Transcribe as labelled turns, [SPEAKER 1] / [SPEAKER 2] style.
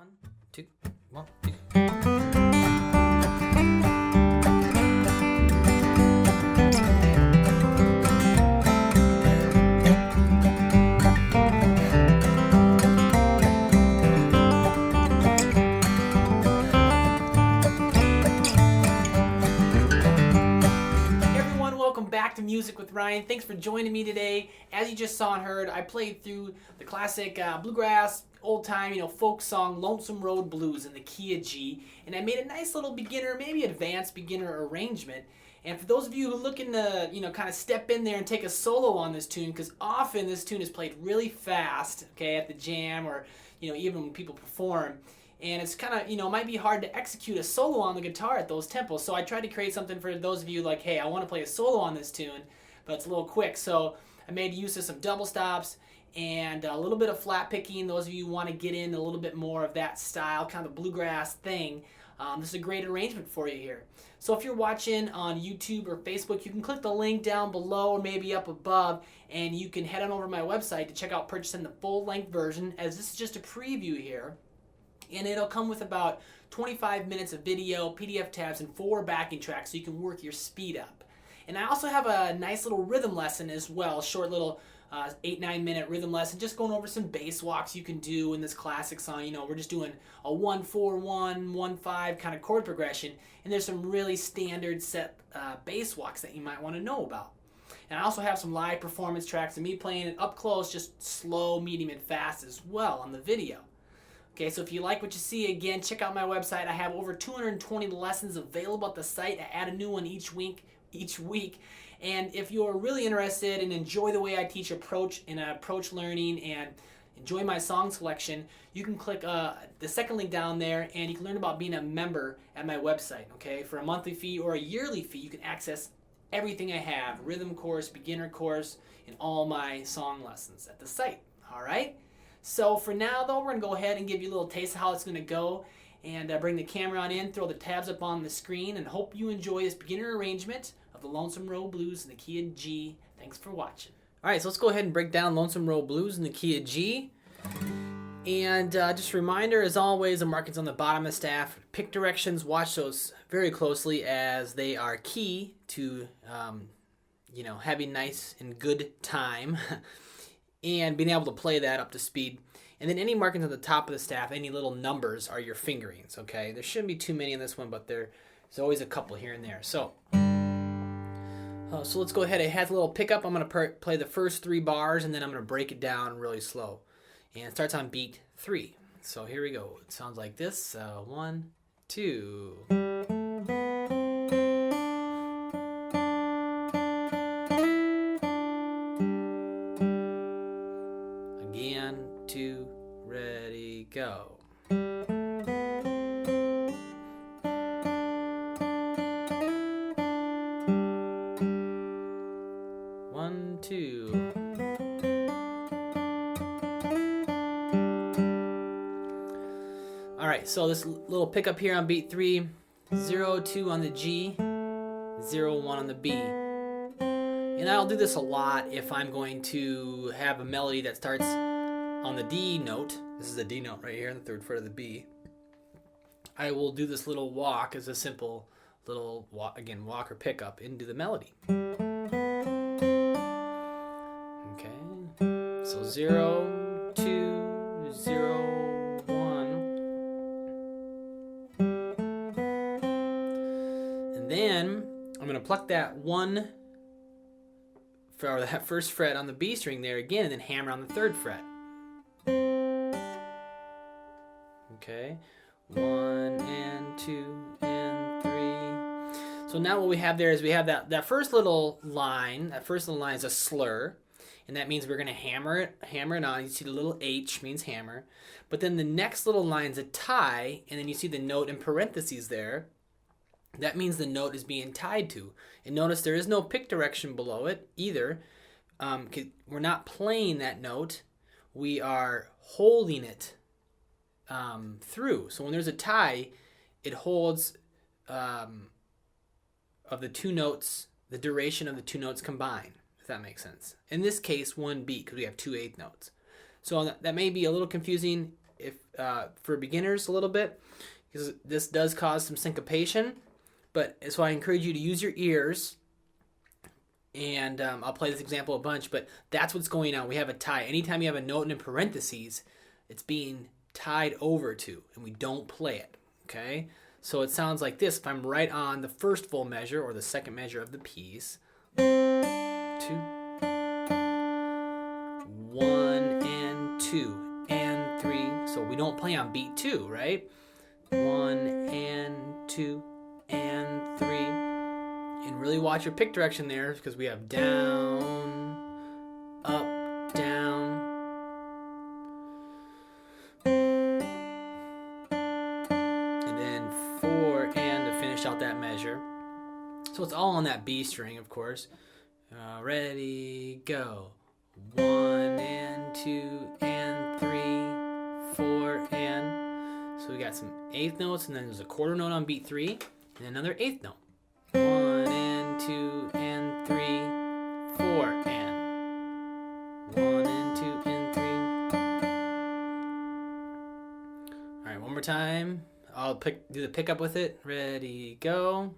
[SPEAKER 1] One, two, 1, 2. Welcome back to Music with Ryan. Thanks for joining me today. As you just saw and heard, I played through the classic bluegrass, old-time, folk song Lonesome Road Blues in the key of G, and I made a nice little beginner, maybe advanced beginner arrangement. And for those of you who are looking to, kind of step in there and take a solo on this tune, because often this tune is played really fast, okay, at the jam or, even when people perform. And it's kind of, it might be hard to execute a solo on the guitar at those tempos. So I tried to create something for those of you like, hey, I want to play a solo on this tune, but it's a little quick. So I made use of some double stops and a little bit of flat picking. Those of you who want to get in a little bit more of that style, kind of bluegrass thing, this is a great arrangement for you here. So if you're watching on YouTube or Facebook, you can click the link down below or maybe up above, and you can head on over to my website to check out purchasing the full-length version, as this is just a preview here. And it'll come with about 25 minutes of video, PDF tabs, and 4 backing tracks so you can work your speed up. And I also have a nice little rhythm lesson as well, short little 8-9 minute rhythm lesson, just going over some bass walks you can do in this classic song. We're just doing a 1-4-1, 1-5 kind of chord progression, and there's some really standard set bass walks that you might want to know about. And I also have some live performance tracks of me playing it up close, just slow, medium, and fast as well on the video. Okay, so if you like what you see, again, check out my website. I have over 220 lessons available at the site. I add a new one each week. And if you're really interested and enjoy the way I teach approach learning and enjoy my song selection, you can click the second link down there, and you can learn about being a member at my website. Okay, for a monthly fee or a yearly fee, you can access everything I have: rhythm course, beginner course, and all my song lessons at the site. All right. So for now, though, we're going to go ahead and give you a little taste of how it's going to go, and bring the camera on in, throw the tabs up on the screen, and hope you enjoy this beginner arrangement of the Lonesome Road Blues in the key of G. Thanks for watching. All right, so let's go ahead and break down Lonesome Road Blues in the key of G. And just a reminder, as always, the markings on the bottom of the staff, pick directions, watch those very closely, as they are key to, having nice and good time. And being able to play that up to speed. And then any markings on the top of the staff, any little numbers, are your fingerings, okay? There shouldn't be too many in this one, but there's always a couple here and there. So let's go ahead. It has a little pickup. I'm going to play the first 3 bars, and then I'm going to break it down really slow. And it starts on beat 3. So here we go. It sounds like this. 1, 2... Again, 2, ready, go. 1, 2. All right, so this little pickup here on beat 3, 0, 2 on the G, 0, 1 on the B. And I'll do this a lot if I'm going to have a melody that starts on the D note. This is the D note right here in the 3rd fret of the B. I will do this little walk as a simple little walk, again, walk or pickup into the melody. Okay, so 0, 2, 0, 1. And then I'm going to pluck that 1 for that 1st fret on the B string there again, and then hammer on the 3rd fret. Okay, 1 and 2 and 3. So now what we have there is we have that first little line. That first little line is a slur, and that means we're going to hammer it on. You see the little H means hammer. But then the next little line is a tie, and then you see the note in parentheses there. That means the note is being tied to. And notice there is no pick direction below it either. We're not playing that note. We are holding it through. So when there's a tie, it holds of the 2 notes, the duration of the 2 notes combined, if that makes sense. In this case, 1 beat, because we have 2 8th notes. So that may be a little confusing. if for beginners a little bit, because this does cause some syncopation. But so I encourage you to use your ears. And I'll play this example a bunch, but that's what's going on. We have a tie. Anytime you have a note in parentheses, it's being tied over to, and we don't play it, okay? So it sounds like this if I'm right on the first full measure or the second measure of the piece. 2, 1 and 2 and 3. So we don't play on beat 2, right? 1 and 2 and 3. And really watch your pick direction there, because we have down, up, down. And then 4 and to finish out that measure. So it's all on that B string, of course. Ready, go. 1 and 2 and 3, 4 and. So we got some eighth notes, and then there's a quarter note on beat 3, and another eighth note. 1 and 2 and 3, 4 and. 1 and 2 and 3. All right, one more time. I'll do the pickup with it. Ready, go.